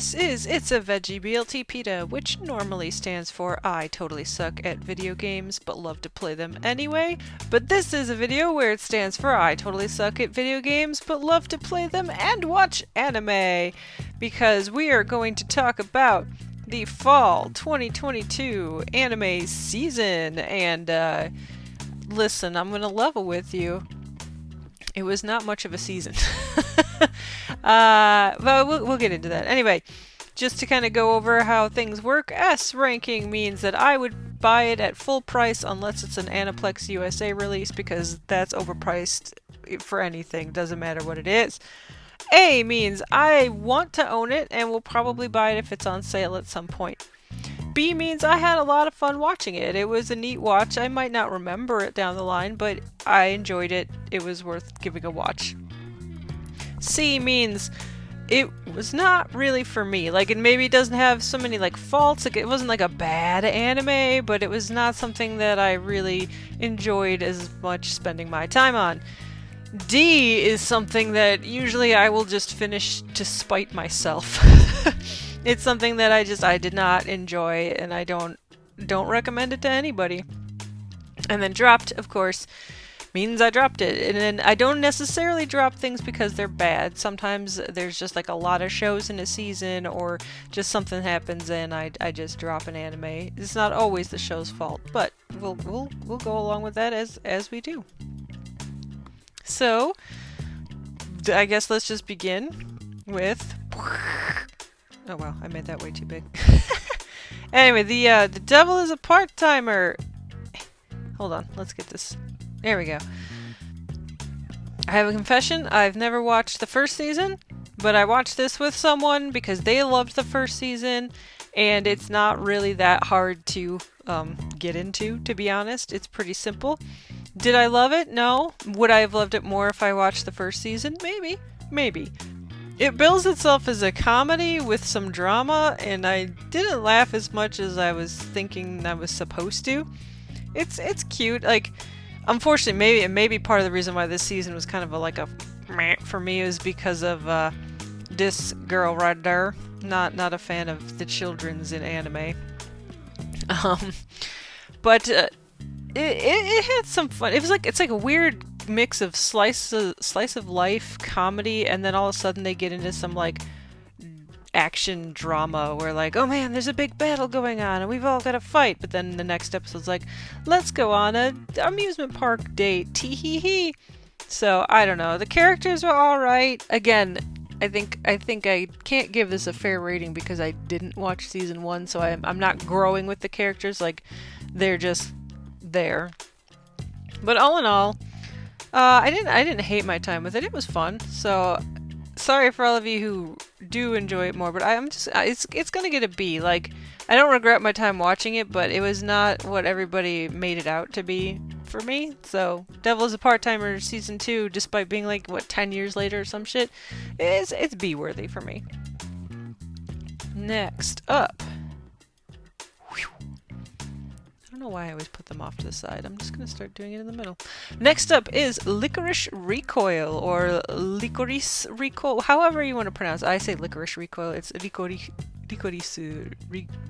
This is It's a Veggie BLT PETA, which normally stands for I totally suck at video games but love to play them anyway. But this is a video where it stands for I totally suck at video games but love to play them and watch anime. Because we are going to talk about the fall 2022 anime season. And listen, I'm going to level with you. It was not much of a season. But we'll get into that. Anyway, just to kind of go over how things work, S ranking means that I would buy it at full price unless it's an Aniplex USA release, because that's overpriced for anything, doesn't matter what it is. A means I want to own it and will probably buy it if it's on sale at some point. B means I had a lot of fun watching it. It was a neat watch. I might not remember it down the line, but I enjoyed it. It was worth giving a watch. C means it was not really for me. Like, it maybe doesn't have so many like faults. Like, it wasn't like a bad anime, but it was not something that I really enjoyed as much spending my time on. D is something that usually I will just finish to spite myself. It's something that I did not enjoy, and I don't recommend it to anybody. And then dropped, of course, means I dropped it. And then I don't necessarily drop things because they're bad. Sometimes there's just like a lot of shows in a season, or just something happens and I just drop an anime. It's not always the show's fault, but we'll go along with that as we do. So I guess let's just begin with. Oh wow, I made that way too big. Anyway, the devil is a part-timer. Hold on, let's get this. There we go. I have a confession. I've never watched the first season, but I watched this with someone because they loved the first season, and it's not really that hard to get into, to be honest. It's pretty simple. Did I love it? No. Would I have loved it more if I watched the first season? Maybe. Maybe. It bills itself as a comedy with some drama, and I didn't laugh as much as I was thinking I was supposed to. It's cute. Like, unfortunately, maybe part of the reason why this season was kind of a meh for me is because of this girl right there. Not a fan of the children's in anime. But it had some fun. It's like a weird mix of slice of life comedy, and then all of a sudden they get into some like action drama where like, oh man, there's a big battle going on and we've all got to fight. But then the next episode's like, let's go on a amusement park date. Tee hee hee. So I don't know. The characters were all right. Again, I think I can't give this a fair rating because I didn't watch season 1, so I'm not growing with the characters. Like, they're just there. But all in all, I didn't hate my time with it. It was fun. So sorry for all of you who do enjoy it more, but it's gonna get a B. Like, I don't regret my time watching it, but it was not what everybody made it out to be for me. So Devil is a Part-Timer season 2, despite being like what 10 years later or some shit, it's B worthy for me. Next up. I don't know why I always put them off to the side. I'm just going to start doing it in the middle. Next up is Lycoris Recoil, or Lycoris Recoil, however you want to pronounce it. I say Lycoris Recoil. It's Lycoris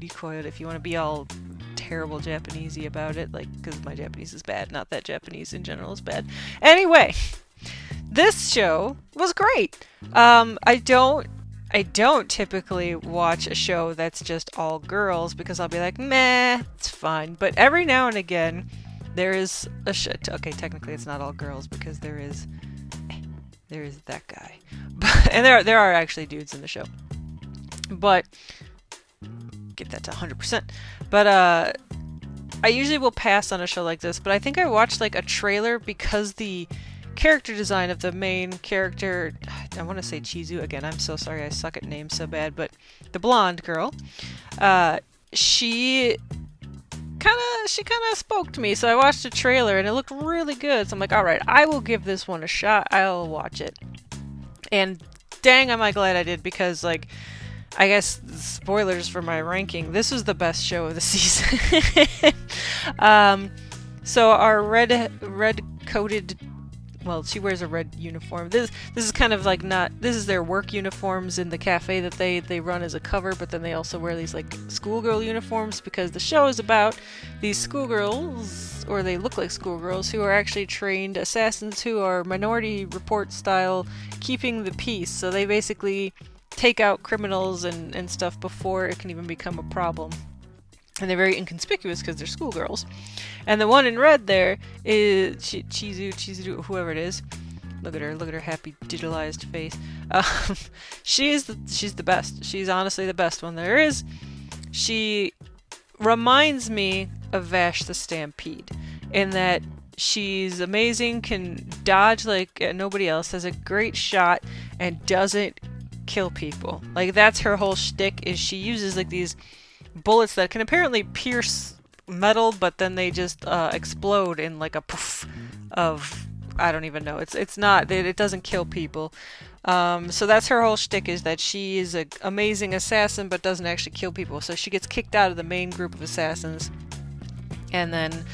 Recoil if you want to be all terrible Japanesey about it, like, because my Japanese is bad. Not that Japanese in general is bad. Anyway, this show was great. I don't typically watch a show that's just all girls because I'll be like, meh, it's fine. But every now and again, there is a shit. Okay, technically it's not all girls because there is that guy, and there are actually dudes in the show. But get that to 100%. But I usually will pass on a show like this. But I think I watched like a trailer because the character design of the main character, I want to say Chizu again, I'm so sorry, I suck at names so bad, but the blonde girl, she kind of spoke to me, so I watched a trailer and it looked really good, so I'm like, alright, I will give this one a shot, I'll watch it. And dang, am I glad I did, because like, I guess spoilers for my ranking, this was the best show of the season. So our red-coated well, she wears a red uniform. This is kind of like not, this is their work uniforms in the cafe that they run as a cover, but then they also wear these like schoolgirl uniforms because the show is about these schoolgirls, or they look like schoolgirls, who are actually trained assassins who are Minority Report style, keeping the peace. So they basically take out criminals and stuff before it can even become a problem. And they're very inconspicuous because they're schoolgirls. And the one in red there is Chizu, whoever it is. Look at her happy digitalized face. She's the best. She's honestly the best one there is. She reminds me of Vash the Stampede in that she's amazing, can dodge like nobody else, has a great shot, and doesn't kill people. Like, that's her whole shtick, is she uses like these bullets that can apparently pierce metal, but then they just explode in like a poof of, I don't even know. It's not, it doesn't kill people. So that's her whole shtick, is that she is an amazing assassin but doesn't actually kill people. So she gets kicked out of the main group of assassins, and then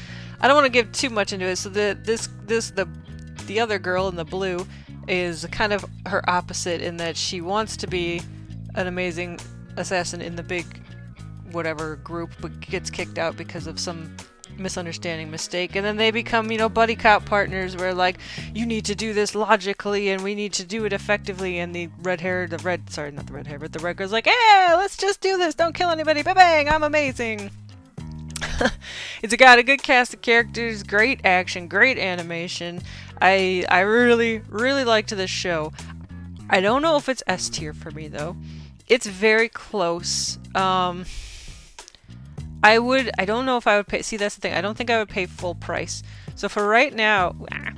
I don't want to give too much into it. So the other girl in the blue is kind of her opposite in that she wants to be an amazing assassin in the big whatever group, but gets kicked out because of some misunderstanding mistake, and then they become, you know, buddy cop partners where like, you need to do this logically and we need to do it effectively, and the red girl's like, yeah, let's just do this, don't kill anybody, bang bang, I'm amazing. It's got a good cast of characters, great action, great animation. I really liked this show. I don't know if it's S tier for me though. It's very close. I don't know if I would pay, see, that's the thing, I don't think I would pay full price. So for right now, I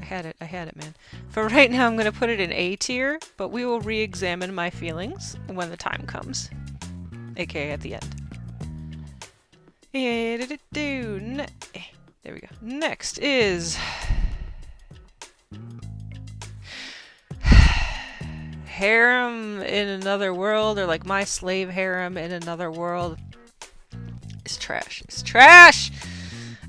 had it, man. For right now, I'm gonna put it in A tier, but we will re-examine my feelings when the time comes. AKA at the end. There we go. Next is Harem in Another World, or like My Slave Harem in Another World. It's trash. It's trash!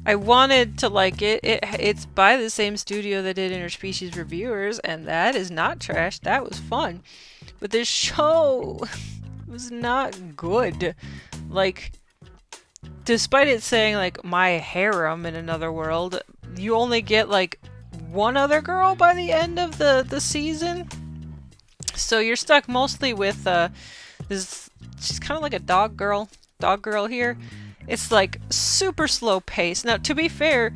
I wanted to like it. It's by the same studio that did Interspecies Reviewers, and that is not trash. That was fun. But this show was not good. Like, despite it saying like My Harem in Another World, you only get like one other girl by the end of the season. So you're stuck mostly with this, she's kind of like a dog girl here. It's like super slow pace. Now, to be fair,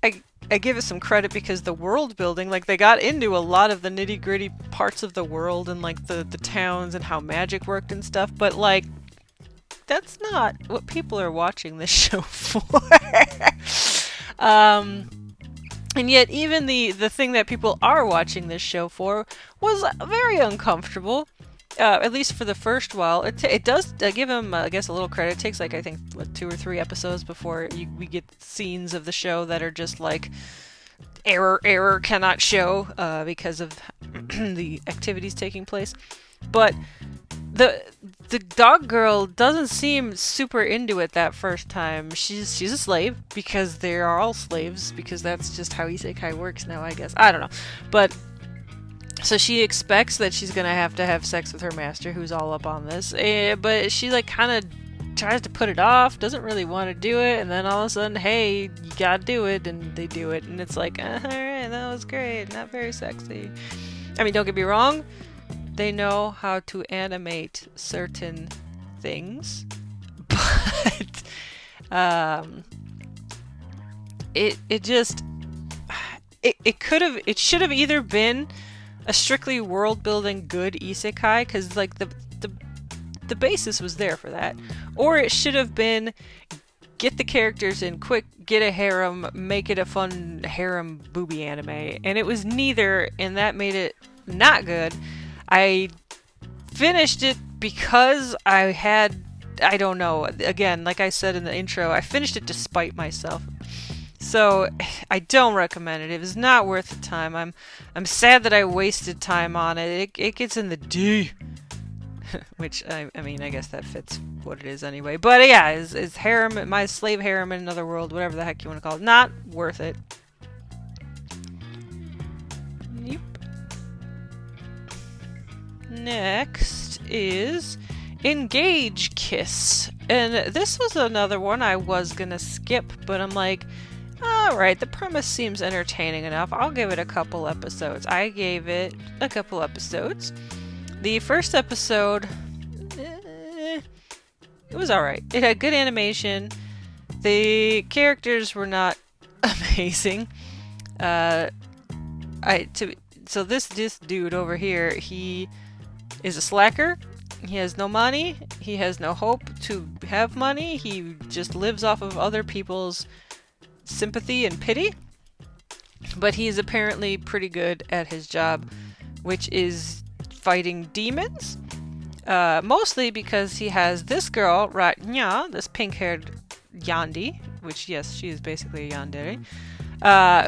I give it some credit because the world building, like, they got into a lot of the nitty gritty parts of the world and like the towns and how magic worked and stuff, but like, that's not what people are watching this show for. And yet even the thing that people are watching this show for was very uncomfortable. At least for the first while. It does give him, I guess, a little credit. It takes, like, I think, what, 2 or 3 episodes before we get scenes of the show that are just like, error, cannot show, because of the activities taking place. But the dog girl doesn't seem super into it that first time. She's a slave, because they are all slaves, because that's just how Isekai works now, I guess. I don't know. But so she expects that she's gonna have to have sex with her master, who's all up on this, but she like kind of tries to put it off, doesn't really want to do it, and then all of a sudden, hey, you gotta do it, and they do it, and it's like, alright, that was great, not very sexy. I mean, don't get me wrong, they know how to animate certain things, but it should have either been a strictly world-building good isekai, because like the basis was there for that, or it should have been get the characters in quick, get a harem, make it a fun harem booby anime, and it was neither, and that made it not good. I finished it because I don't know, again, like I said in the intro, I finished it despite myself. So I don't recommend it. It was not worth the time. I'm sad that I wasted time on it. It gets in the D, which I mean, I guess that fits what it is anyway. But yeah, is harem, My Slave Harem in Another World, whatever the heck you want to call it, not worth it. Next is Engage Kiss. And this was another one I was gonna skip, but I'm like, alright, the premise seems entertaining enough. I'll give it a couple episodes. I gave it a couple episodes. The first episode, it was alright. It had good animation. The characters were not amazing. So this dude over here, he is a slacker. He has no money. He has no hope to have money. He just lives off of other people's sympathy and pity. But he's apparently pretty good at his job, which is fighting demons. Mostly because he has this girl, Ratnya, this pink-haired yandere, which, yes, she is basically a yandere,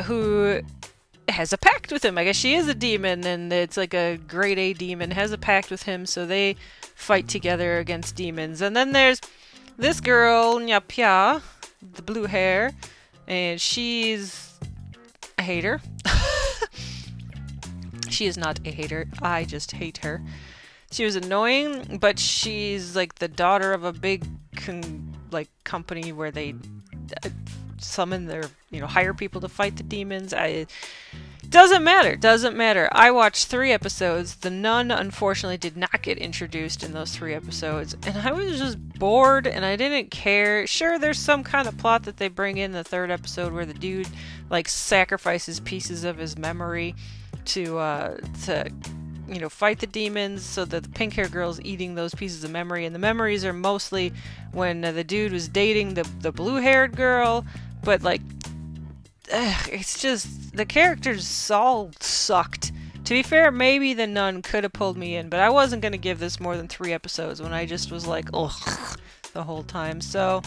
who has a pact with him. I guess she is a demon, and it's like a grade A demon, has a pact with him, so they fight together against demons. And then there's this girl, Nyapia, the blue hair, and she's a hater. She is not a hater. I just hate her. She was annoying, but she's like the daughter of a big company where they summon their, hire people to fight the demons. Doesn't matter. I watched 3 episodes. The nun, unfortunately, did not get introduced in those 3 episodes, and I was just bored, and I didn't care. Sure, there's some kind of plot that they bring in the 3rd episode where the dude, sacrifices pieces of his memory to fight the demons, so that the pink-haired girl's eating those pieces of memory, and the memories are mostly when the dude was dating the blue-haired girl, but, it's just, the characters all sucked. To be fair, maybe the nun could have pulled me in, but I wasn't going to give this more than 3 episodes when I just was like, ugh, the whole time. So,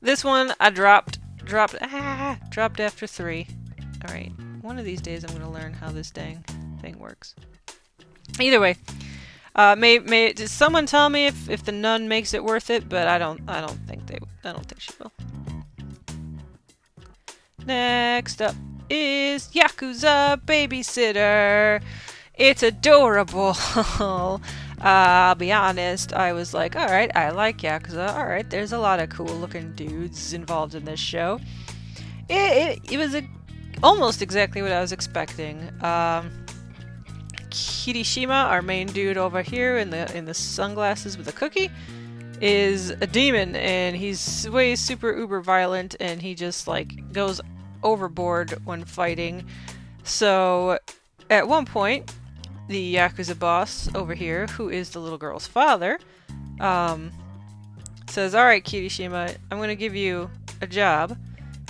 this one, I dropped after 3. Alright, one of these days I'm going to learn how this dang thing works. Either way, did someone tell me if the nun makes it worth it? But I don't think she will. Next up is Yakuza Babysitter. It's adorable. I'll be honest, I was like, alright, I like Yakuza. Alright, there's a lot of cool looking dudes involved in this show. It was almost exactly what I was expecting. Kirishima, our main dude over here in the sunglasses with a cookie, is a demon, and he's way super uber violent, and he just goes overboard when fighting. So at one point, the Yakuza boss over here, who is the little girl's father, says, alright Kirishima, I'm gonna give you a job,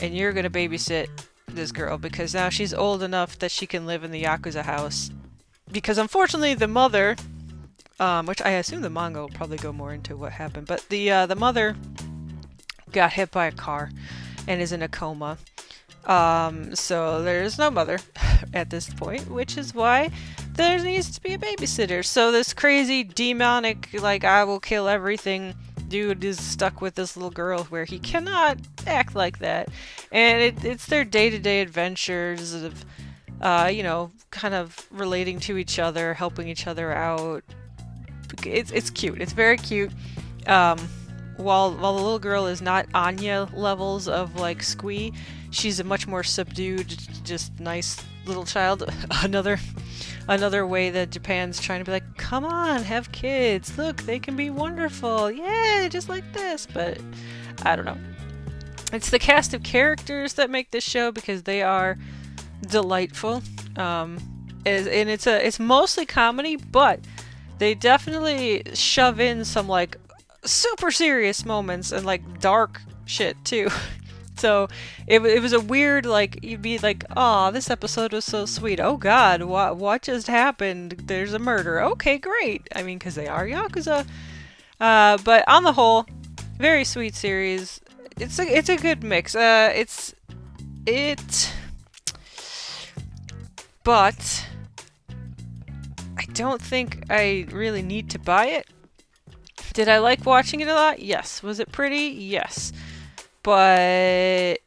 and you're gonna babysit this girl, because now she's old enough that she can live in the Yakuza house. Because unfortunately the mother, which I assume the manga will probably go more into what happened, but the mother got hit by a car and is in a coma. So there's no mother at this point, which is why there needs to be a babysitter. So this crazy demonic, I will kill everything dude is stuck with this little girl where he cannot act like that. And it's their day-to-day adventures of kind of relating to each other, helping each other out. It's cute. It's very cute. While the little girl is not Anya levels of Squee, she's a much more subdued, just nice little child. Another way that Japan's trying to be come on, have kids. Look, they can be wonderful. Yeah, just like this. But I don't know. It's the cast of characters that make this show because they are delightful. And it's mostly comedy, but they definitely shove in some super serious moments and dark shit too. So it was a weird you'd be oh, this episode was so sweet. Oh god, what just happened? There's a murder. Okay, great. I mean, because they are Yakuza. But on the whole, very sweet series. It's a good mix. But I don't think I really need to buy it. Did I like watching it a lot? Yes. Was it pretty? Yes. But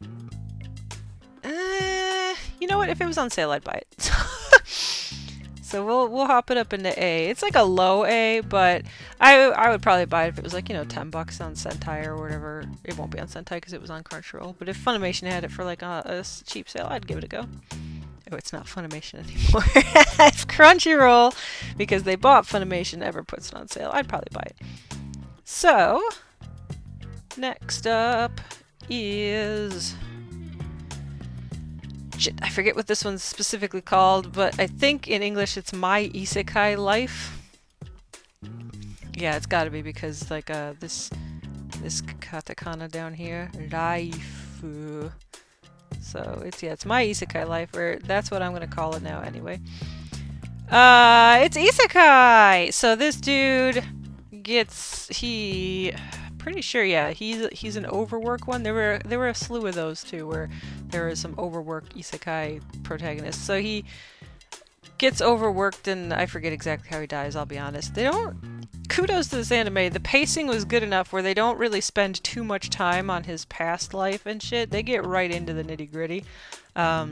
you know what? If it was on sale, I'd buy it. So we'll hop it up into A. It's like a low A, but I would probably buy it if it was like, you know, $10 on Sentai or whatever. It won't be on Sentai because it was on Crunchyroll. But if Funimation had it for like a cheap sale, I'd give it a go. Oh, it's not Funimation anymore. It's Crunchyroll because they bought Funimation, never puts it on sale. I'd probably buy it. So, next up is... Shit, I forget what this one's specifically called, but I think in English it's My Isekai Life. Yeah, it's gotta be because like this katakana down here, life. So it's My Isekai Life, or that's what I'm gonna call it now anyway. It's isekai. So this dude gets pretty sure, yeah, he's an overwork one. There were a slew of those too, where there was some overwork isekai protagonists. So he gets overworked, and I forget exactly how he dies. I'll be honest. Kudos to this anime. The pacing was good enough where they don't really spend too much time on his past life and shit. They get right into the nitty gritty. But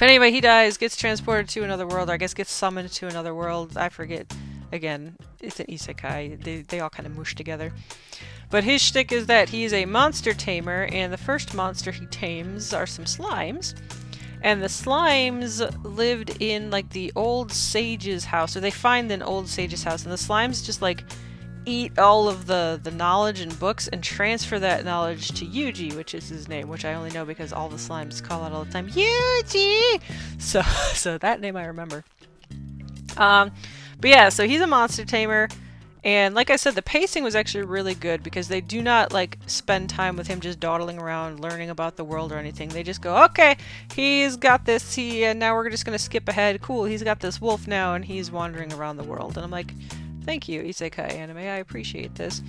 anyway, he dies, gets transported to another world, or I guess gets summoned to another world. I forget. Again, it's an isekai. They all kind of mush together. But his shtick is that he's a monster tamer, and the first monster he tames are some slimes. And the slimes lived in, like, the old sage's house, or they find an old sage's house, and the slimes just, like, eat all of the knowledge and books and transfer that knowledge to Yuji, which is his name, which I only know because all the slimes call out all the time, Yuji! So that name I remember. But yeah, so he's a monster tamer. And like I said, the pacing was actually really good because they do not like spend time with him just dawdling around learning about the world or anything. They just go, okay, he's got this, and now we're just going to skip ahead. Cool, he's got this wolf now and he's wandering around the world. And I'm like, thank you, Isekai anime, I appreciate this.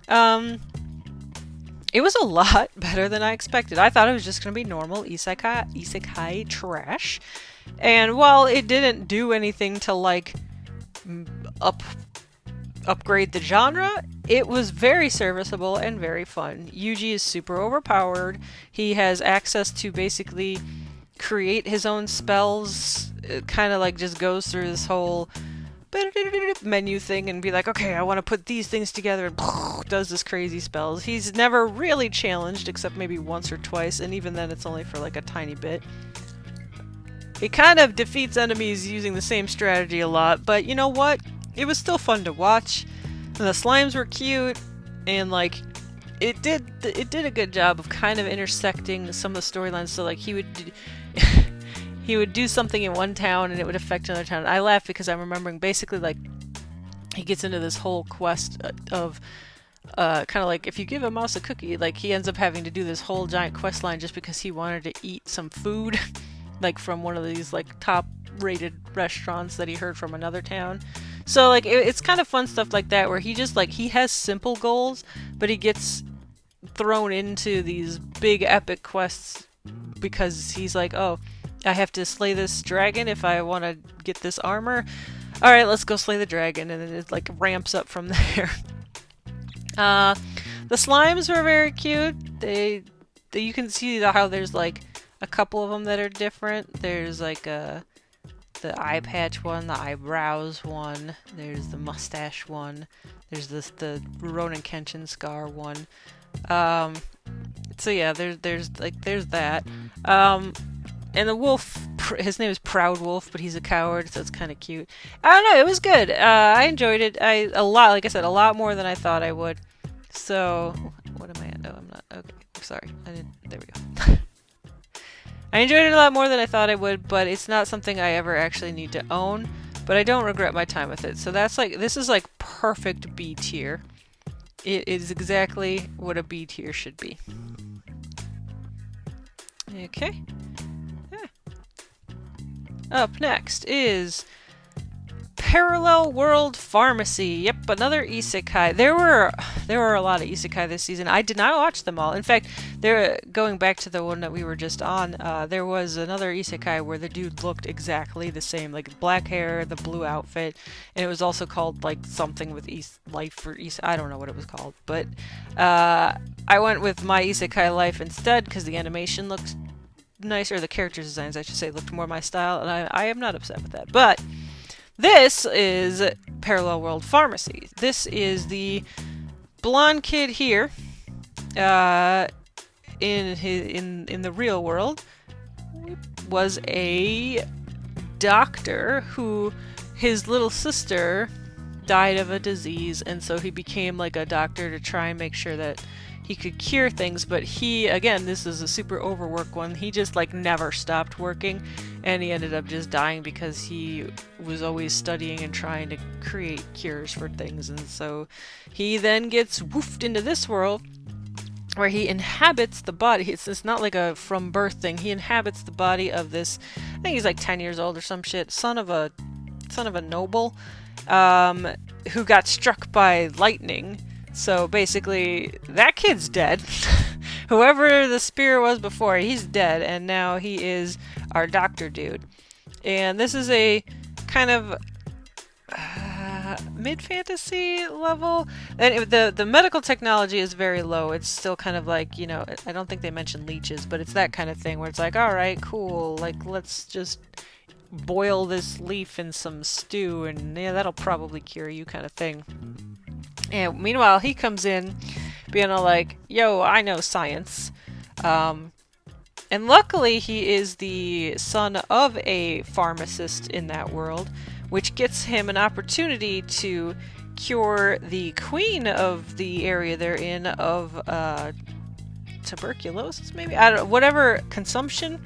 It was a lot better than I expected. I thought it was just going to be normal isekai trash. And while it didn't do anything to like upgrade the genre, it was very serviceable and very fun. Yuji is super overpowered. He has access to basically create his own spells. It kind of like just goes through this whole menu thing and be like, okay, I want to put these things together, and does this crazy spells. He's never really challenged except maybe once or twice, and even then it's only for like a tiny bit. He kind of defeats enemies using the same strategy a lot, but you know what? It was still fun to watch, and the slimes were cute, and like it did a good job of kind of intersecting some of the storylines. So like he would do something in one town and it would affect another town. I laugh because I'm remembering basically like he gets into this whole quest of kind of like if you give a mouse a cookie, like he ends up having to do this whole giant quest line just because he wanted to eat some food like from one of these like top rated restaurants that he heard from another town. So like it's kind of fun stuff like that where he just like he has simple goals, but he gets thrown into these big epic quests because he's like, oh, I have to slay this dragon if I want to get this armor. All right, let's go slay the dragon, and then it like ramps up from there. The slimes were very cute. You can see how there's like a couple of them that are different. There's like the eye patch one, the eyebrows one, there's the mustache one, there's the Ronin Kenshin scar one. So yeah, there's that. And the wolf, his name is Proud Wolf, but he's a coward, so it's kind of cute. I don't know, it was good. I enjoyed it. A lot, like I said, a lot more than I thought I would. So, what am I at? Oh, I'm not. Okay, sorry. There we go. I enjoyed it a lot more than I thought I would, but it's not something I ever actually need to own. But I don't regret my time with it. So this is like perfect B tier. It is exactly what a B tier should be. Okay. Up next is Parallel World Pharmacy. Yep, another isekai. There were a lot of isekai this season. I did not watch them all. In fact, going back to the one that we were just on, there was another isekai where the dude looked exactly the same, like black hair, the blue outfit, and it was also called like something with Life or I don't know what it was called, but I went with My Isekai Life instead because the animation looked nicer. The character designs, I should say, looked more my style, and I am not upset with that. But this is Parallel World Pharmacy. This is the blonde kid here, in the real world, was a doctor who his little sister died of a disease, and so he became like a doctor to try and make sure that he could cure things. But he, again, this is a super overworked one, he just like never stopped working, and he ended up just dying because he was always studying and trying to create cures for things. And so he then gets woofed into this world where he inhabits the body. It's not like a from birth thing. He inhabits the body of this, I think he's like 10 years old or some shit, son of a noble, who got struck by lightning. So basically, that kid's dead. Whoever the spear was before, he's dead, and now he is our doctor dude. And this is a kind of mid-fantasy level. And the medical technology is very low. It's still kind of like, you know, I don't think they mentioned leeches, but it's that kind of thing where it's like, alright, cool, like, let's just boil this leaf in some stew, and yeah, that'll probably cure you kind of thing. And meanwhile, he comes in being all like, yo, I know science. And luckily, he is the son of a pharmacist in that world, which gets him an opportunity to cure the queen of the area they're in of tuberculosis, maybe? I don't know, whatever, consumption?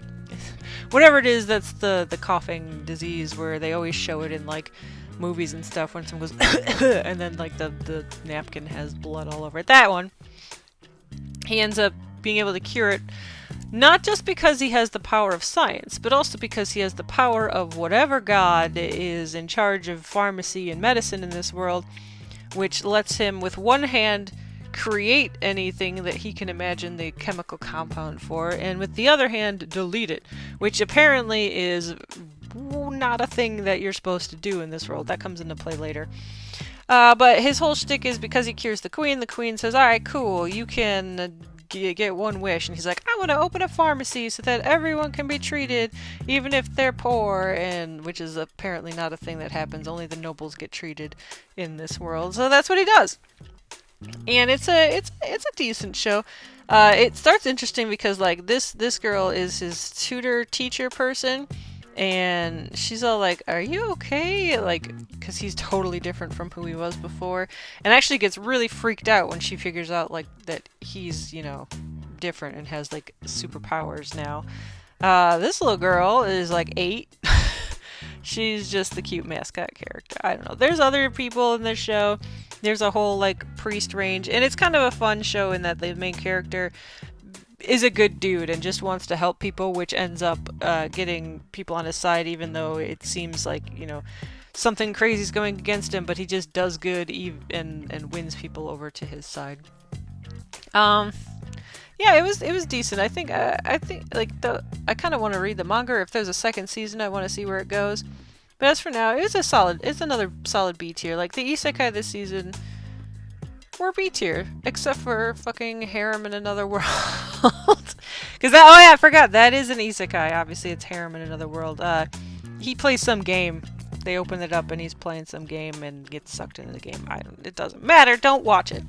Whatever it is, that's the coughing disease where they always show it in, like, movies and stuff when someone goes and then, like, the napkin has blood all over it. That one. He ends up being able to cure it, not just because he has the power of science, but also because he has the power of whatever god is in charge of pharmacy and medicine in this world, which lets him, with one hand, create anything that he can imagine the chemical compound for, and with the other hand, delete it, which apparently is not a thing that you're supposed to do in this world. That comes into play later. But his whole shtick is because he cures the queen says, alright, cool, you can get one wish. And he's like, I want to open a pharmacy so that everyone can be treated, even if they're poor, and which is apparently not a thing that happens. Only the nobles get treated in this world. So that's what he does. And it's a decent show. It starts interesting because, like, this girl is his tutor teacher person, and she's all like, are you okay? Like, because he's totally different from who he was before, and actually gets really freaked out when she figures out, like, that he's, you know, different and has, like, superpowers now. This little girl is like 8. She's just the cute mascot character. I don't know. There's other people in this show. There's a whole, like, priest range, and it's kind of a fun show in that the main character is a good dude and just wants to help people, which ends up getting people on his side, even though it seems like, you know, something crazy is going against him, but he just does good and wins people over to his side. Yeah, it was decent. I think like I kind of want to read the manga. If there's a second season, I want to see where it goes. But as for now, it's another solid B tier. Like, the isekai this season were B tier, except for fucking Harem in Another World. Because oh yeah, I forgot, that is an isekai. Obviously, it's Harem in Another World. He plays some game. They open it up and he's playing some game and gets sucked into the game. It doesn't matter. Don't watch it.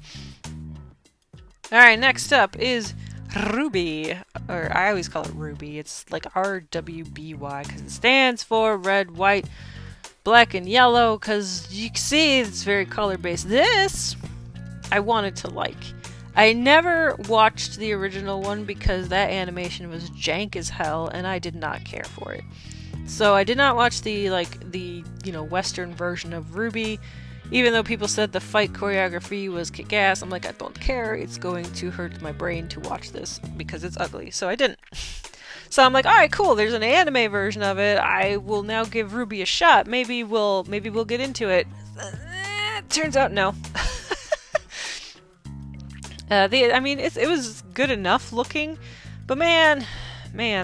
Alright, next up is RWBY, or I always call it RWBY. It's like RWBY because it stands for red, white, black, and yellow, because you can see it's very color-based. This, I wanted to like. I never watched the original one because that animation was jank as hell, and I did not care for it. So I did not watch the Western version of RWBY. Even though people said the fight choreography was kick-ass, I'm like, I don't care. It's going to hurt my brain to watch this because it's ugly. So I didn't. So I'm like, alright, cool. There's an anime version of it. I will now give RWBY a shot. Maybe we'll get into it. Turns out no. It was good enough looking, but man,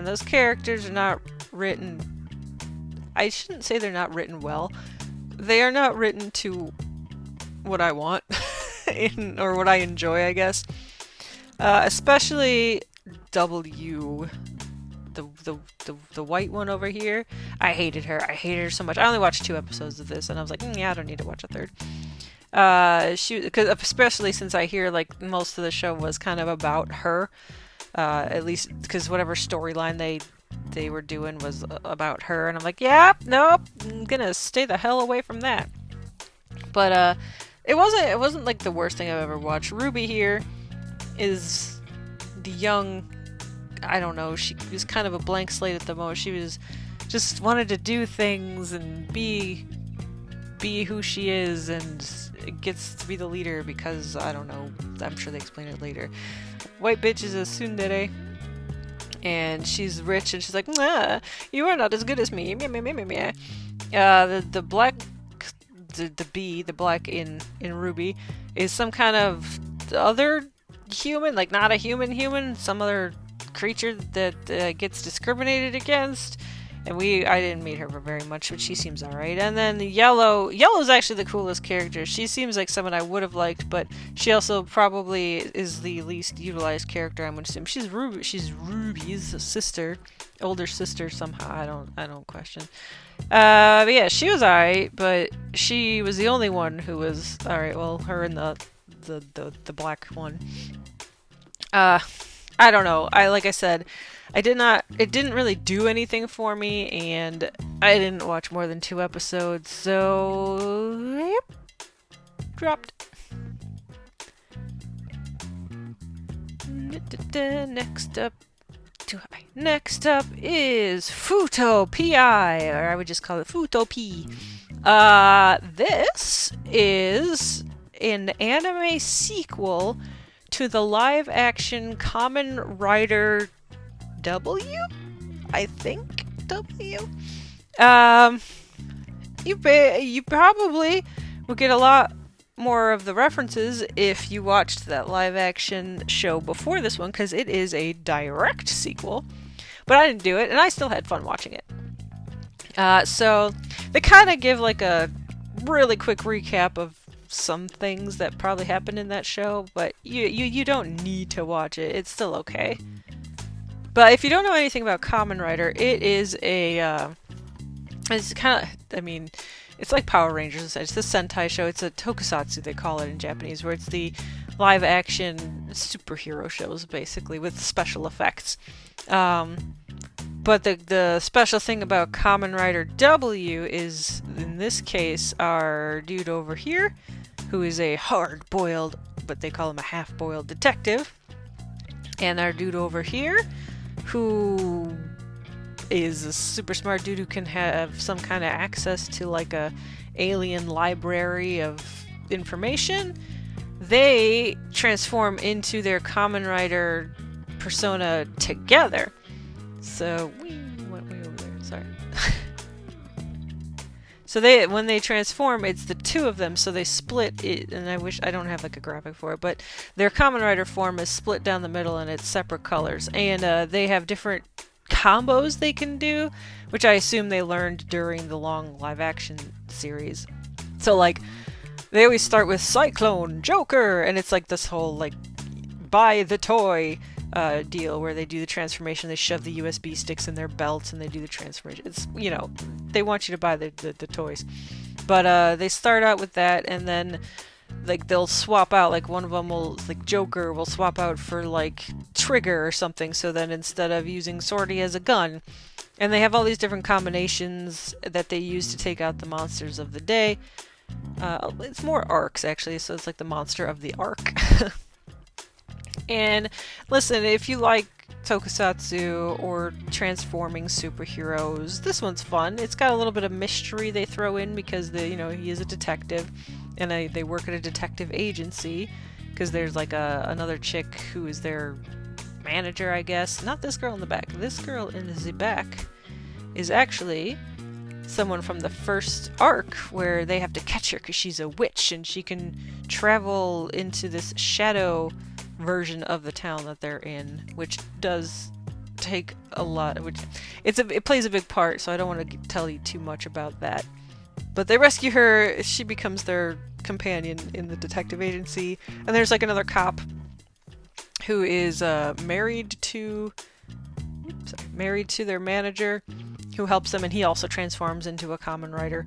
those characters are not written. I shouldn't say they're not written well. They are not written to what I want, or what I enjoy, I guess. Especially W. the white one over here. I hated her. I hated her so much. I only watched 2 episodes of this, and I was like, yeah, I don't need to watch a third. Cause especially since I hear like most of the show was kind of about her, at least because whatever storyline they were doing was about her, and I'm like, yeah, nope, I'm gonna stay the hell away from that. But it wasn't like the worst thing I've ever watched. RWBY here is the young, I don't know, she was kind of a blank slate at the moment. She was just wanted to do things and be who she is, and gets to be the leader because, I don't know, I'm sure they explain it later. White bitch is a tsundere, and she's rich, and she's like, nah, you are not as good as me. The black, the black in RWBY is some kind of other human, like not a human, some other creature that gets discriminated against. And I didn't meet her for very much, but she seems alright. And then Yellow's actually the coolest character. She seems like someone I would have liked, but she also probably is the least utilized character, I'm gonna assume. She's RWBY's sister, older sister somehow. I don't question. But yeah, she was alright, but she was the only one who was alright. Well, her and the black one. I don't know. Like I said, it didn't really do anything for me, and I didn't watch more than 2 episodes, so yep, dropped. Next up is Fuuto PI, or I would just call it Fuuto PI. This is an anime sequel to the live-action Kamen Rider W? I think W? You probably will get a lot more of the references if you watched that live-action show before this one, because it is a direct sequel. But I didn't do it, and I still had fun watching it. So they kind of give like a really quick recap of some things that probably happened in that show, but you don't need to watch it. It's still okay. But if you don't know anything about Kamen Rider, it is it's kind of, I mean, it's like Power Rangers. It's the Sentai show. It's a tokusatsu, they call it in Japanese, where it's the live-action superhero shows, basically, with special effects. But the special thing about Kamen Rider W is, in this case, our dude over here, who is a hard-boiled, but they call him a half-boiled detective. And our dude over here, who is a super smart dude who can have some kind of access to like a alien library of information. They transform into their Kamen Rider persona together. So we went way over there. Sorry. So when they transform, it's the two of them, so they split it, and I don't have like a graphic for it, but their Kamen Rider form is split down the middle and it's separate colors, and they have different combos they can do, which I assume they learned during the long live action series. So like, they always start with Cyclone, Joker, and it's like this whole like, buy the toy deal where they do the transformation. They shove the USB sticks in their belts and they do the transformation. It's, you know, they want you to buy the toys. But they start out with that, and then like they'll swap out, like one of them will, like Joker will swap out for like Trigger or something, so then instead of using Swordy as a gun, and they have all these different combinations that they use to take out the monsters of the day. It's more arcs actually, so it's like the monster of the arc. And listen, if you like tokusatsu or transforming superheroes, this one's fun. It's got a little bit of mystery they throw in because he is a detective, and they work at a detective agency because there's like another chick who is their manager, I guess. Not this girl in the back. This girl in the back is actually someone from the first arc where they have to catch her because she's a witch and she can travel into this shadow version of the town that they're in, which does take a lot, it plays a big part, so I don't want to tell you too much about that. But they rescue her, she becomes their companion in the detective agency, and there's like another cop who is married to married to their manager who helps them, and he also transforms into a common writer.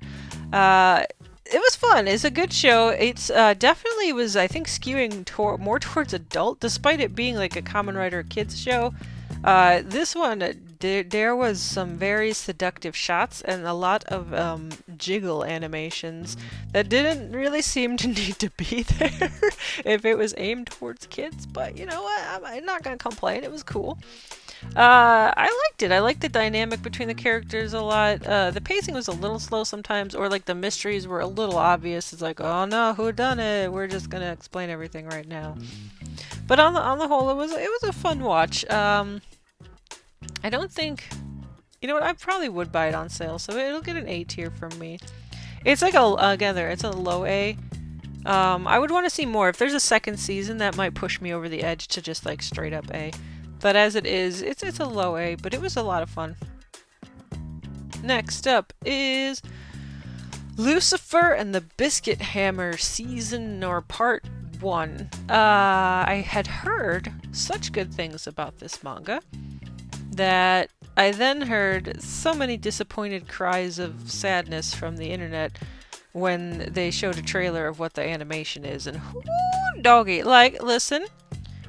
It was fun. It's a good show. It's definitely was, I think, skewing more towards adult, despite it being like a Kamen Rider kids show. This one, there was some very seductive shots and a lot of jiggle animations that didn't really seem to need to be there if it was aimed towards kids. But you know what? I'm not gonna complain. It was cool. I liked it. I liked the dynamic between the characters a lot. The pacing was a little slow sometimes, or like the mysteries were a little obvious. It's like, oh no, who done it? We're just gonna explain everything right now. But on the whole, it was a fun watch. I don't think, you know what? I probably would buy it on sale, so it'll get an A tier from me. It's like it's a low A. I would want to see more. If there's a second season, that might push me over the edge to just like straight up A. But as it is, it's a low A, but it was a lot of fun. Next up is Lucifer and the Biscuit Hammer season or part 1. I had heard such good things about this manga that I then heard so many disappointed cries of sadness from the internet when they showed a trailer of what the animation is. And whoo, doggy, like, listen,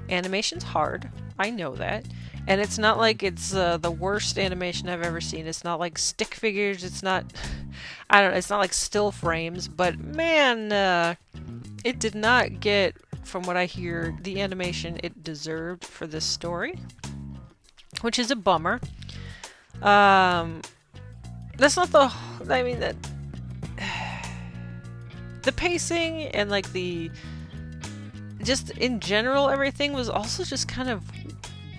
animation's hard. I know that. And it's not like it's the worst animation I've ever seen. It's not like stick figures. It's not, I don't know, it's not like still frames. But man, it did not get, from what I hear, the animation it deserved for this story. Which is a bummer. That's not the, I mean, that the pacing and like the, just in general, everything was also just kind of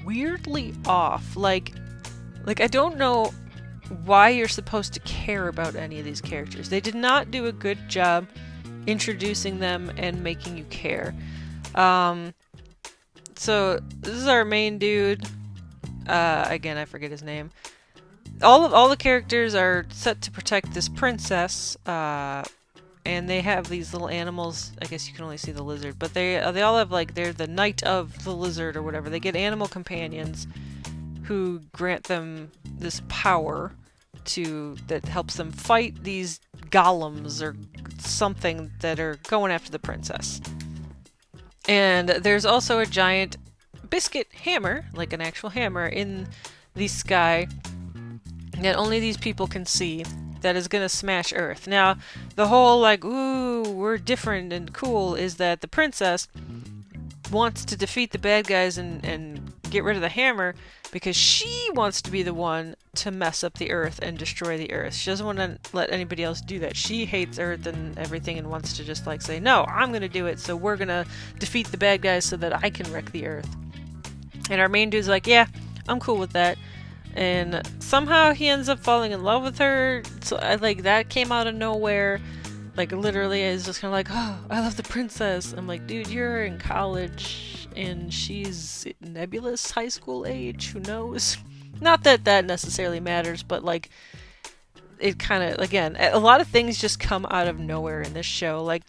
weirdly off. Like I don't know why you're supposed to care about any of these characters. They did not do a good job introducing them and making you care. So this is our main dude. Again, I forget his name. All the characters are set to protect this princess, and they have these little animals. I guess you can only see the lizard, but they all have, like, they're the knight of the lizard or whatever. They get animal companions who grant them this power that helps them fight these golems or something that are going after the princess. And there's also a giant biscuit hammer, like an actual hammer, in the sky that only these people can see, that is gonna smash Earth. Now, the whole, like, ooh, we're different and cool, is that the princess wants to defeat the bad guys and get rid of the hammer because she wants to be the one to mess up the Earth and destroy the Earth. She doesn't want to let anybody else do that. She hates Earth and everything and wants to just, like, say, no, I'm gonna do it, so we're gonna defeat the bad guys so that I can wreck the Earth. And our main dude's like, yeah, I'm cool with that. And somehow he ends up falling in love with her. So like, that came out of nowhere. Like, literally, I was just kind of like, oh, I love the princess. I'm like, dude, you're in college and she's nebulous high school age. Who knows? Not that that necessarily matters, but like, it kind of, again, a lot of things just come out of nowhere in this show. Like,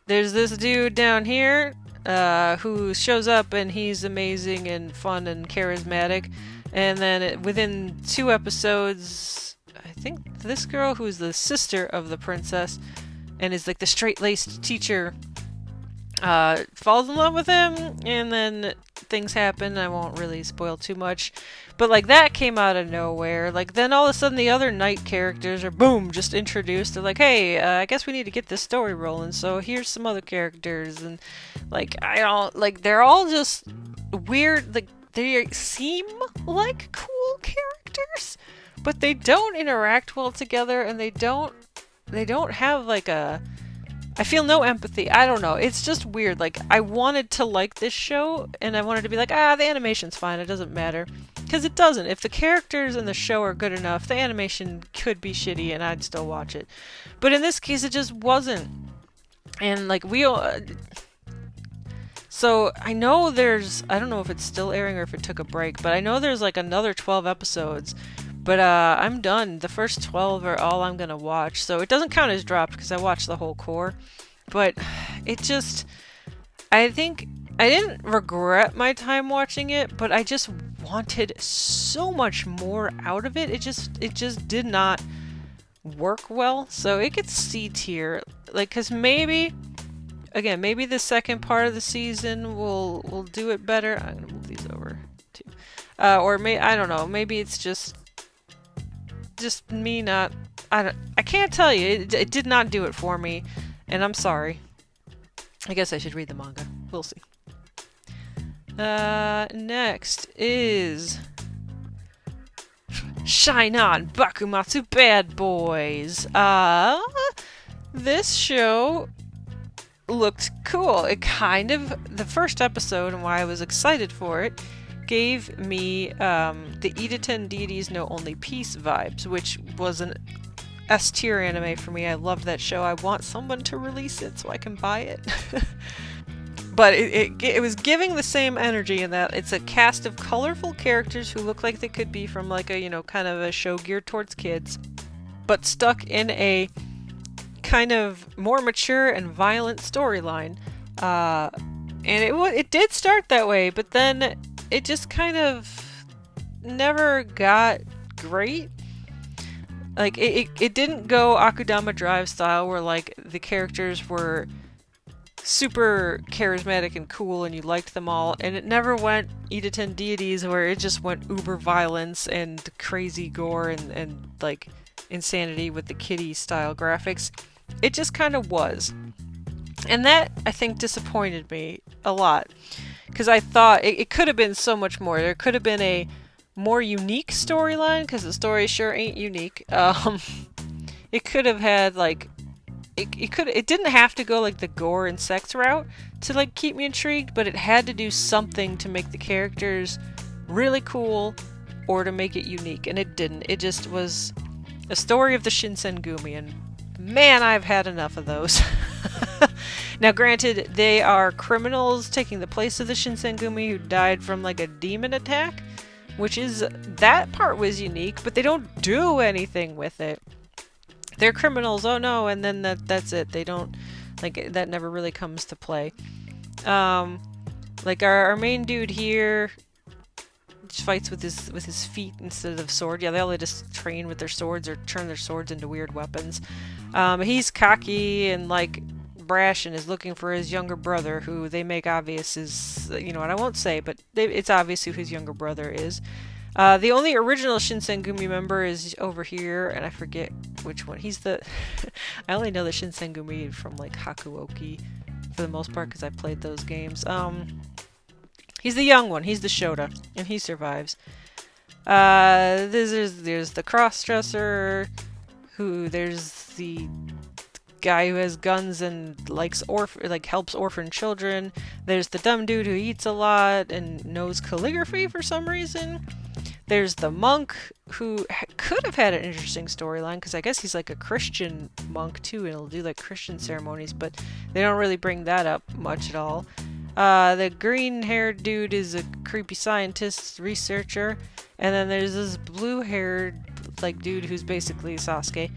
there's this dude down here who shows up and he's amazing and fun and charismatic. And then within 2 episodes, I think this girl, who's the sister of the princess and is like the straight-laced teacher, falls in love with him, and then things happen. I won't really spoil too much. But like, that came out of nowhere. Like, then all of a sudden the other knight characters are, boom, just introduced. They're like, hey, I guess we need to get this story rolling, so here's some other characters. And like, they're all just weird. Like, they seem like cool characters, but they don't interact well together, and they don't have like a, I feel no empathy. I don't know. It's just weird. Like, I wanted to like this show, and I wanted to be like, the animation's fine. It doesn't matter. Because it doesn't. If the characters in the show are good enough, the animation could be shitty, and I'd still watch it. But in this case, it just wasn't. And like, so I know there's, I don't know if it's still airing or if it took a break, but I know there's like another 12 episodes. But I'm done. The first 12 are all I'm gonna watch. So it doesn't count as dropped because I watched the whole core. But it just, I think I didn't regret my time watching it, but I just wanted so much more out of it. It just did not work well. So it gets C tier. Like, cause maybe the second part of the season will do it better. I'm gonna move these over too. I don't know. Maybe it's just me not. I can't tell you. It did not do it for me, and I'm sorry. I guess I should read the manga. We'll see. Next is Shine On Bakumatsu Bad Boys. This show looked cool. It kind of, the first episode, and why I was excited for it, gave me the Ida-ten Deities Know Only Peace vibes, which was an S tier anime for me. I loved that show. I want someone to release it so I can buy it. But it was giving the same energy in that it's a cast of colorful characters who look like they could be from like a, kind of a show geared towards kids, but stuck in a kind of more mature and violent storyline. And it did start that way, but then it just kind of never got great. Like, it didn't go Akudama Drive style where, like, the characters were super charismatic and cool and you liked them all, and it never went Ida-ten Deities where it just went uber violence and crazy gore and like, insanity with the kiddie style graphics. It just kind of was. And that, I think, disappointed me a lot. Because I thought it could have been so much more. There could have been a more unique storyline, because the story sure ain't unique. It could have had, like, it didn't have to go, like, the gore and sex route to, like, keep me intrigued, but it had to do something to make the characters really cool or to make it unique, and it didn't. It just was a story of the Shinsengumi, and man, I've had enough of those. Now, granted, they are criminals taking the place of the Shinsengumi who died from, like, a demon attack, which is, that part was unique, but they don't do anything with it. They're criminals, oh no, and then that's it. They don't, like, that never really comes to play. Like, our main dude here just fights with his feet instead of sword. Yeah, they all just train with their swords or turn their swords into weird weapons. He's cocky and, like, brash and is looking for his younger brother, who they make obvious is, and I won't say, but it's obvious who his younger brother is. The only original Shinsengumi member is over here, and I forget which one. He's the... I only know the Shinsengumi from, like, Hakuoki, for the most part, because I played those games. He's the young one. He's the Shota, and he survives. There's the cross-dresser, there's the guy who has guns and helps orphan children. There's the dumb dude who eats a lot and knows calligraphy for some reason. There's the monk who could have had an interesting storyline, because I guess he's like a Christian monk too, and he'll do like Christian ceremonies, but they don't really bring that up much at all. The green-haired dude is a creepy scientist researcher, and then there's this blue-haired like dude who's basically Sasuke.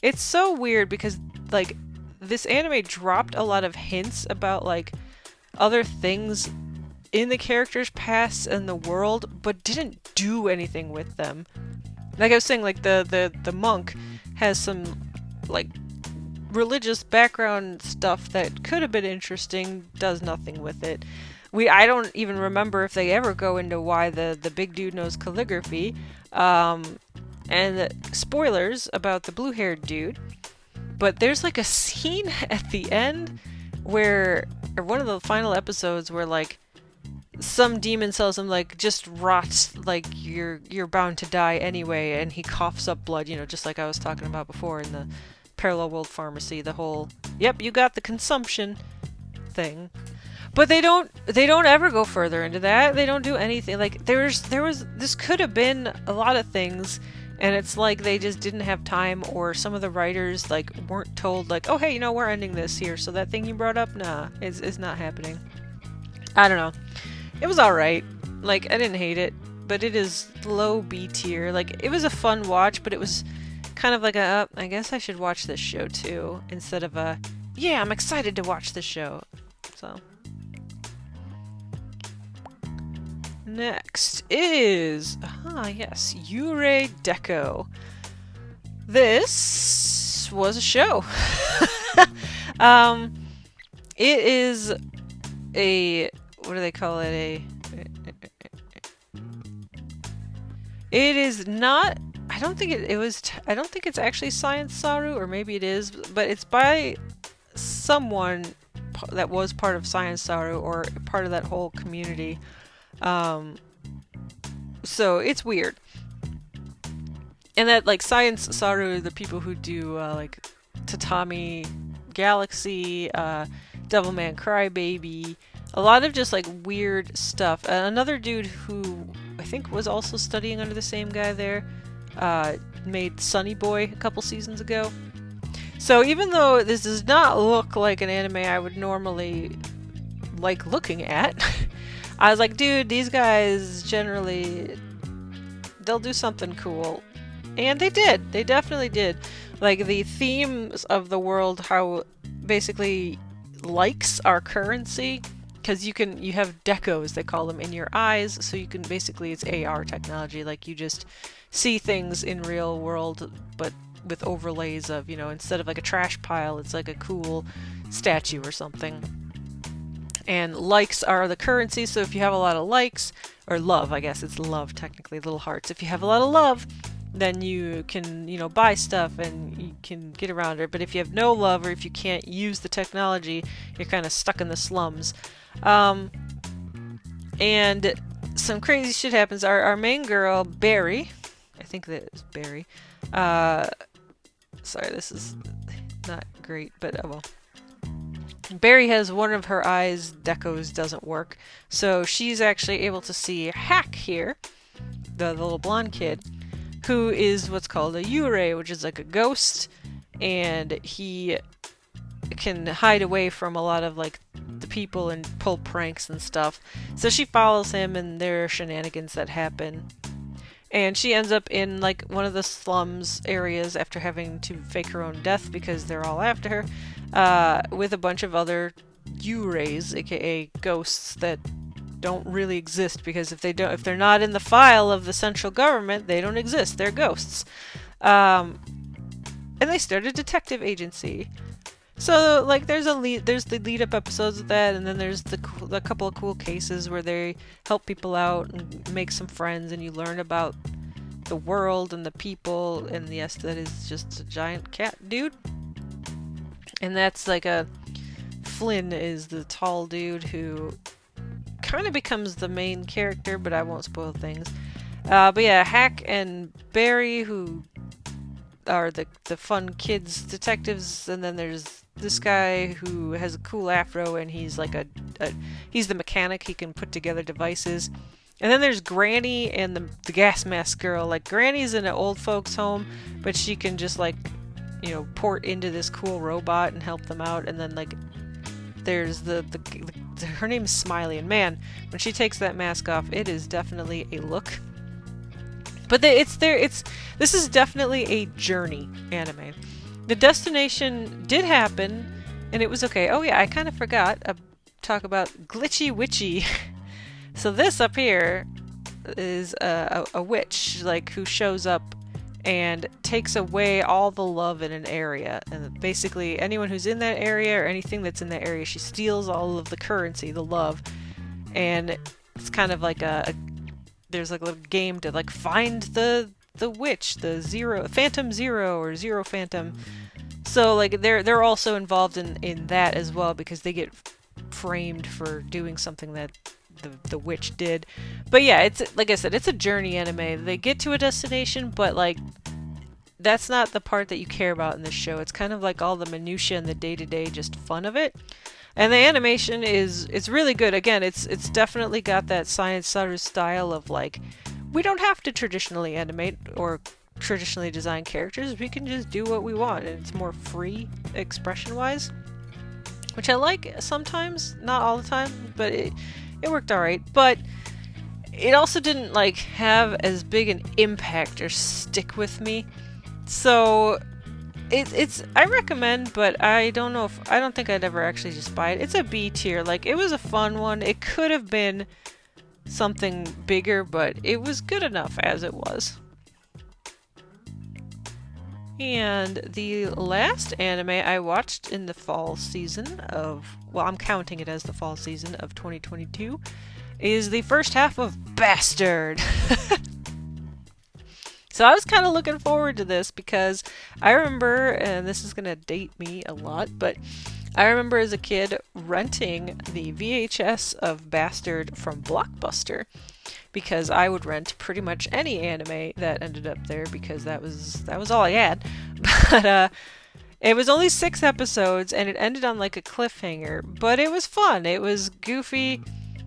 It's so weird because, like, this anime dropped a lot of hints about, like, other things in the characters' past and the world, but didn't do anything with them. Like I was saying, like, the monk has some, like, religious background stuff that could have been interesting, does nothing with it. I don't even remember if they ever go into why the big dude knows calligraphy. And spoilers about the blue-haired dude, but there's like a scene at the end or one of the final episodes where, like, some demon tells him, like, just rot, like, you're bound to die anyway, and he coughs up blood, just like I was talking about before in the parallel world pharmacy, the whole, yep, you got the consumption thing. But they don't ever go further into that. They don't do anything. Like, this could have been a lot of things, and it's like they just didn't have time, or some of the writers, like, weren't told, like, oh, hey, we're ending this here, so that thing you brought up, nah, it's not happening. I don't know. It was alright. Like, I didn't hate it, but it is low B tier. Like, it was a fun watch, but it was kind of like I guess I should watch this show too, instead of yeah, I'm excited to watch this show. So, Next is, yes, Yurei Deco. This was a show. It is a, what do they call it? It is not, I don't think I don't think it's actually Science Saru, or maybe it is, but it's by someone that was part of Science Saru, or part of that whole community. So it's weird. And that, like, Science Saru, the people who do, like, Tatami Galaxy, Devilman Crybaby, a lot of just, like, weird stuff. Another dude who I think was also studying under the same guy there, made Sunny Boy a couple seasons ago. So even though this does not look like an anime I would normally like looking at, I was like, dude, these guys generally, they'll do something cool. And they did. They definitely did. Like, the themes of the world, how basically likes are currency, because you have decos, they call them, in your eyes, so you can basically, it's AR technology, like you just see things in real world, but with overlays of, you know, instead of like a trash pile, it's like a cool statue or something. And likes are the currency, so if you have a lot of likes, or love, I guess it's love technically, little hearts, if you have a lot of love, then you can, you know, buy stuff and you can get around it. But if you have no love, or if you can't use the technology, you're kind of stuck in the slums. And some crazy shit happens. Our main girl, Barry, I think that is Barry. Sorry, this is not great, but oh well. Barry has one of her eyes, Deco's doesn't work, so she's actually able to see Hack here, the little blonde kid, who is what's called a Yurei, which is like a ghost, and he can hide away from a lot of like the people and pull pranks and stuff. So she follows him, and there are shenanigans that happen. And she ends up in like one of the slums areas after having to fake her own death because they're all after her, with a bunch of other Yureis, aka ghosts that don't really exist, because if they're not in the file of the central government, they don't exist. They're ghosts. And they start a detective agency. So like there's the lead up episodes of that, and then there's the couple of cool cases where they help people out and make some friends, and you learn about the world and the people. And yes, that is just a giant cat dude. And that's like Flynn is the tall dude who kind of becomes the main character, but I won't spoil things. But yeah, Hack and Barry, who are the fun kids detectives, and then there's this guy who has a cool afro, and he's like he's the mechanic. He can put together devices. And then there's Granny and the gas mask girl. Like, Granny's in an old folks home, but she can just like, you know, port into this cool robot and help them out. And then like there's her name's Smiley, and man, when she takes that mask off, it is definitely a look. But this is definitely a journey anime. The destination did happen, and it was okay. Oh yeah, I kind of forgot to talk about Glitchy Witchy. So this up here is a witch, like, who shows up and takes away all the love in an area. And basically anyone who's in that area, or anything that's in that area, she steals all of the currency, the love. And it's kind of like there's like a little game to like find the witch, the Phantom Zero, or Zero Phantom. So like they're also involved in that as well, because they get framed for doing something that the witch did. But yeah, it's like I said, it's a journey anime. They get to a destination, but like that's not the part that you care about in this show. It's kind of like all the minutia and the day-to-day just fun of it. And the animation it's really good. Again, it's definitely got that Science Saru style of like, we don't have to traditionally animate or traditionally design characters. We can just do what we want, and it's more free expression-wise, which I like sometimes, not all the time, but it worked alright. But it also didn't like have as big an impact or stick with me. So I recommend, but I don't think I'd ever actually just buy it. It's a B tier. Like, it was a fun one. It could have been something bigger, but it was good enough as it was. And the last anime I watched in the fall season of, well, I'm counting it as the fall season of 2022, is the first half of Bastard. So I was kind of looking forward to this because I remember, and this is going to date me a lot, but I remember as a kid renting the VHS of Bastard from Blockbuster because I would rent pretty much any anime that ended up there because that was all I had. But it was only 6 episodes and it ended on like a cliffhanger, but it was fun. It was goofy,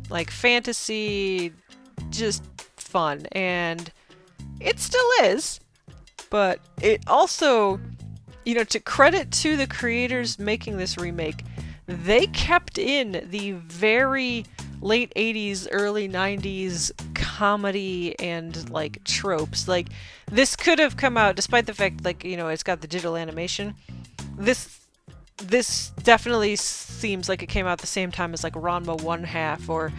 like fantasy, just fun, and it still is. But it also, to credit to the creators making this remake, they kept in the very late 80s, early 90s comedy and like tropes. Like, this could have come out, despite the fact, like, it's got the digital animation. This definitely seems like it came out the same time as like Ranma 1/2 or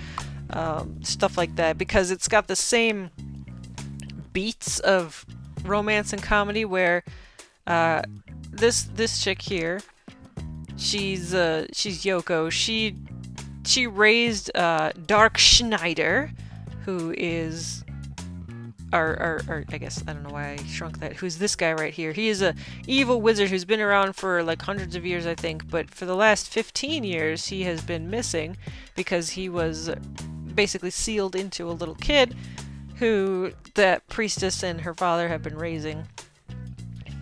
stuff like that, because it's got the same beats of romance and comedy where this chick here, she's Yoko. She raised Dark Schneider, who is or I guess, I don't know why I shrunk that, who's this guy right here. He is a evil wizard who's been around for like hundreds of years, I think, but for the last 15 years he has been missing because he was basically sealed into a little kid who that priestess and her father have been raising.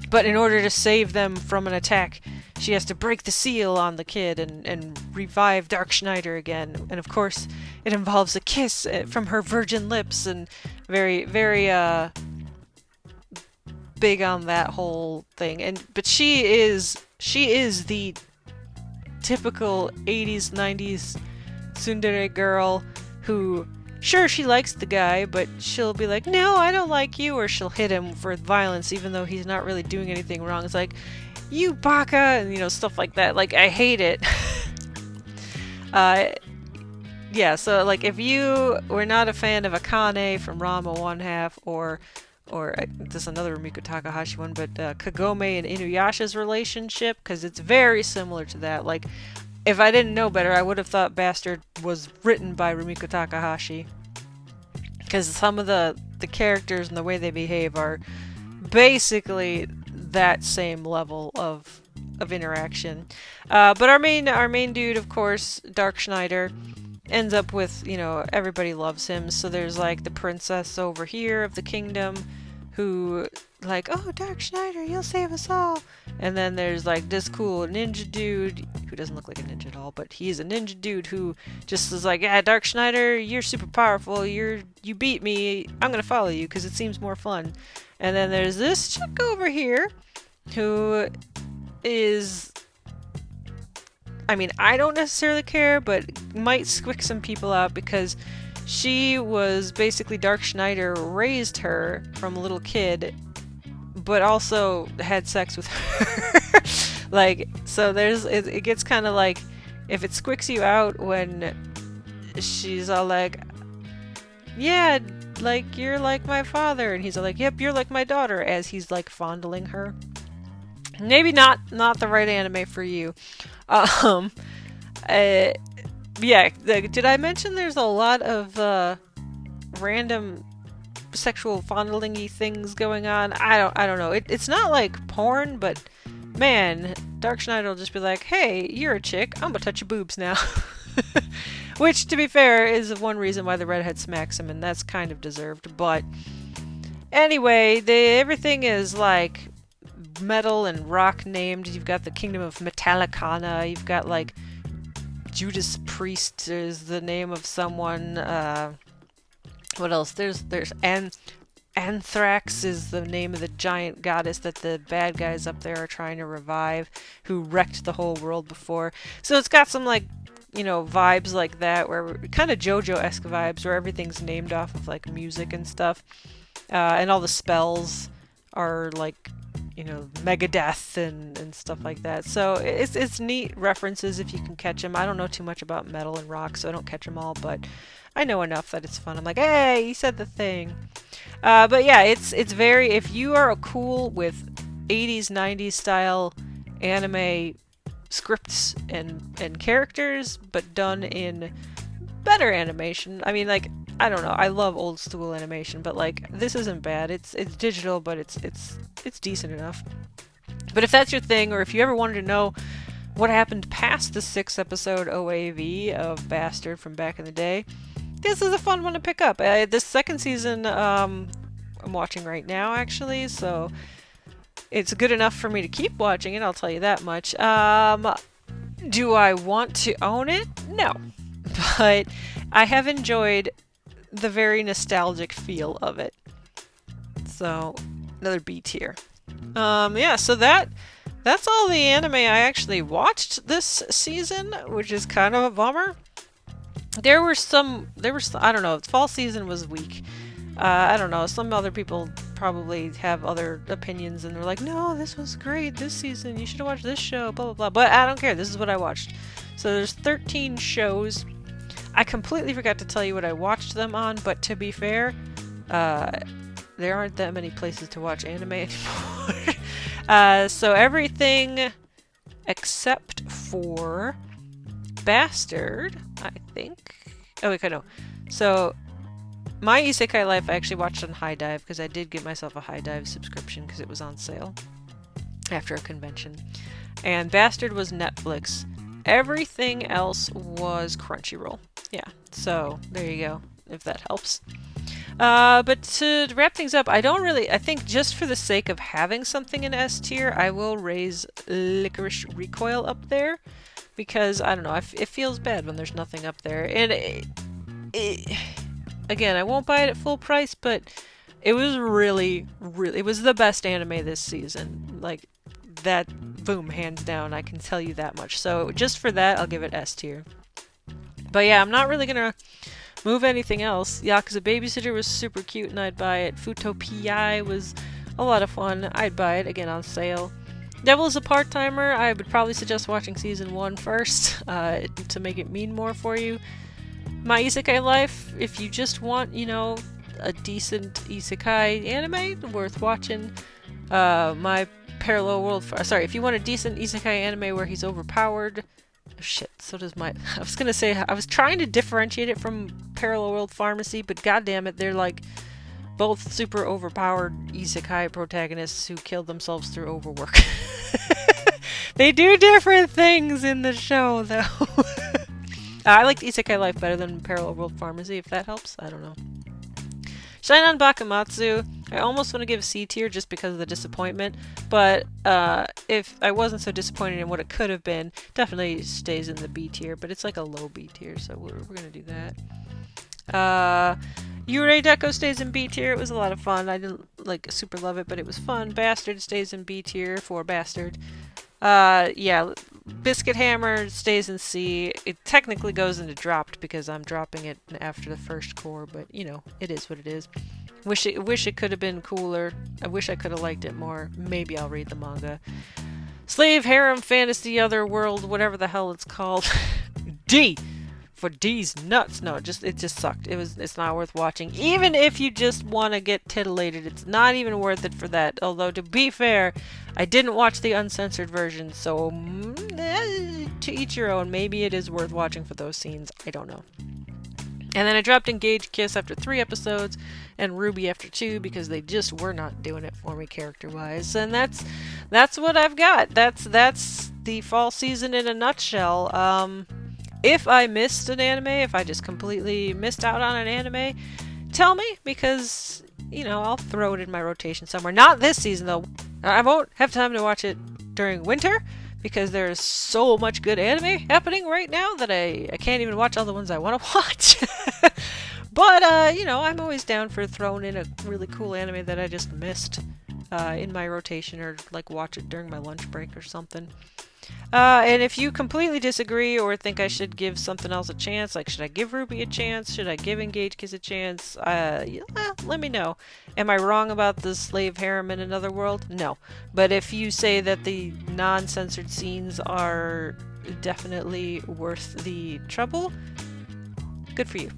But in order to save them from an attack, she has to break the seal on the kid and revive Dark Schneider again. And of course, it involves a kiss from her virgin lips, and very, very big on that whole thing. But she is the typical 80s, 90s tsundere girl who, sure, she likes the guy, but she'll be like, no, I don't like you, or she'll hit him for violence even though he's not really doing anything wrong. It's like, you baka, and stuff like that. Like, I hate it. Yeah, so like, if you were not a fan of Akane from Ranma 1/2 or this is another Rumiko Takahashi one, but Kagome and Inuyasha's relationship, because it's very similar to that. Like, if I didn't know better, I would have thought Bastard was written by Rumiko Takahashi, because some of the characters and the way they behave are basically that same level of interaction. But our main dude, of course, Dark Schneider, ends up with, everybody loves him. So there's like the princess over here of the kingdom who, like, oh, Dark Schneider, you'll save us all. And then there's like this cool ninja dude who doesn't look like a ninja at all, but he's a ninja dude who just is like, yeah, Dark Schneider, you're super powerful, you beat me, I'm gonna follow you because it seems more fun. And then there's this chick over here who is, I mean, I don't necessarily care, but might squick some people out because she was basically, Dark Schneider raised her from a little kid, but also had sex with her. Like, so it gets kind of like, if it squicks you out when she's all like, yeah, like, you're like my father, and he's all like, yep, you're like my daughter, as he's like fondling her. Maybe not the right anime for you. Yeah, did I mention there's a lot of random sexual fondling-y things going on? I don't know. It's not like porn, but man, Dark Schneider will just be like, hey, you're a chick, I'm gonna touch your boobs now. Which, to be fair, is one reason why the redhead smacks him, and that's kind of deserved. But anyway, everything is like metal and rock named. You've got the Kingdom of Metallicana, you've got like Judas Priest is the name of someone. What else? There's Anthrax is the name of the giant goddess that the bad guys up there are trying to revive, who wrecked the whole world before. So it's got some like, vibes like that, where kind of JoJo-esque vibes, where everything's named off of like music and stuff, and all the spells are like, you know, Megadeth and stuff like that. So it's neat references if you can catch them. I don't know too much about metal and rock, so I don't catch them all, but I know enough that it's fun. I'm like, hey, he said the thing. But yeah, it's very, if you are cool with 80s, 90s style anime scripts and characters, but done in better animation. I mean, like, I don't know, I love old school animation, but like, this isn't bad. It's digital, but it's decent enough. But if that's your thing, or if you ever wanted to know what happened past the 6-episode OAV of Bastard from back in the day, this is a fun one to pick up. This second season, I'm watching right now, actually, so it's good enough for me to keep watching it, I'll tell you that much. Do I want to own it? No. But I have enjoyed the very nostalgic feel of it. So, another B tier. Yeah, so that's all the anime I actually watched this season, which is kind of a bummer. There were I don't know, fall season was weak. I don't know, some other people probably have other opinions and they're like, no, this was great this season, you should have watched this show, blah blah blah. But I don't care, this is what I watched. So there's 13 shows. I completely forgot to tell you what I watched them on, but to be fair, there aren't that many places to watch anime anymore. So everything except for Bastard, I think. Oh, wait, no. So, my Isekai Life I actually watched on High Dive, because I did get myself a High Dive subscription because it was on sale after a convention. And Bastard was Netflix. Everything else was Crunchyroll. Yeah, so there you go, if that helps. But to wrap things up, I think just for the sake of having something in S tier, I will raise Lycoris Recoil up there. Because, I don't know, it feels bad when there's nothing up there. And again, I won't buy it at full price, but it was really, it was the best anime this season. Like, that, boom, hands down, I can tell you that much. So, just for that, I'll give it S tier. But yeah, I'm not really gonna move anything else. Yakuza Babysitter was super cute and I'd buy it. Fuuto PI was a lot of fun. I'd buy it, again, on sale. Devil is a part-timer. I would probably suggest watching season 1 first to make it mean more for you. My Isekai Life, if you just want, you know, a decent Isekai anime worth watching. My Parallel World... Sorry, if you want a decent Isekai anime where he's overpowered... Oh, shit, so does my... I was gonna say, I was trying to differentiate it from Parallel World Pharmacy, but goddammit, they're like... both super overpowered isekai protagonists who killed themselves through overwork. They do different things in the show, though. I liked Isekai Life better than Parallel World Pharmacy, if that helps. I don't know. Shine on Bakumatsu. I almost want to give C tier just because of the disappointment, but if I wasn't so disappointed in what it could have been, definitely stays in the B tier, but it's like a low B tier, so we're going to do that. Yurei Deco stays in B tier. It was a lot of fun. I didn't like super love it, but it was fun. Bastard stays in B tier for Bastard. Yeah, Biscuit Hammer stays in C. It technically goes into dropped because I'm dropping it after the first core, but you know, it is what it is. Wish it could have been cooler. I wish I could have liked it more. Maybe I'll read the manga. Slave, Harem, Fantasy, Otherworld, whatever the hell it's called. D! For D's nuts. No, it just sucked. It's not worth watching. Even if you just want to get titillated, it's not even worth it for that. Although, to be fair, I didn't watch the uncensored version, so to each your own. Maybe it is worth watching for those scenes. I don't know. And then I dropped Engage Kiss after 3 episodes, and RWBY after 2, because they just were not doing it for me character-wise. And that's what I've got. That's the fall season in a nutshell. If I missed an anime, if I just completely missed out on an anime, tell me, because, you know, I'll throw it in my rotation somewhere. Not this season, though. I won't have time to watch it during winter, because there's so much good anime happening right now that I can't even watch all the ones I want to watch. But, you know, I'm always down for throwing in a really cool anime that I just missed in my rotation, or, like, watch it during my lunch break or something. And if you completely disagree or think I should give something else a chance, like should I give RWBY a chance? Should I give Engage Kiss a chance? Let me know. Am I wrong about the slave harem in another world? No. But if you say that the non-censored scenes are definitely worth the trouble, good for you.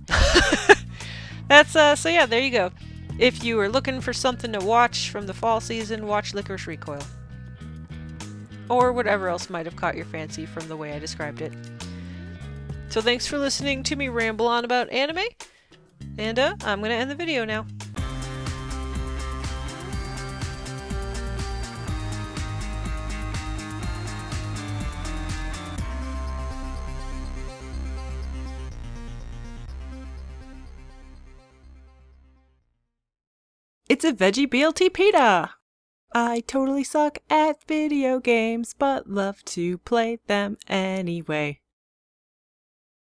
That's, so yeah, there you go. If you are looking for something to watch from the fall season, watch Lycoris Recoil. Or whatever else might have caught your fancy from the way I described it. So thanks for listening to me ramble on about anime, and I'm gonna end the video now. It's a veggie BLT pita! I totally suck at video games, but love to play them anyway.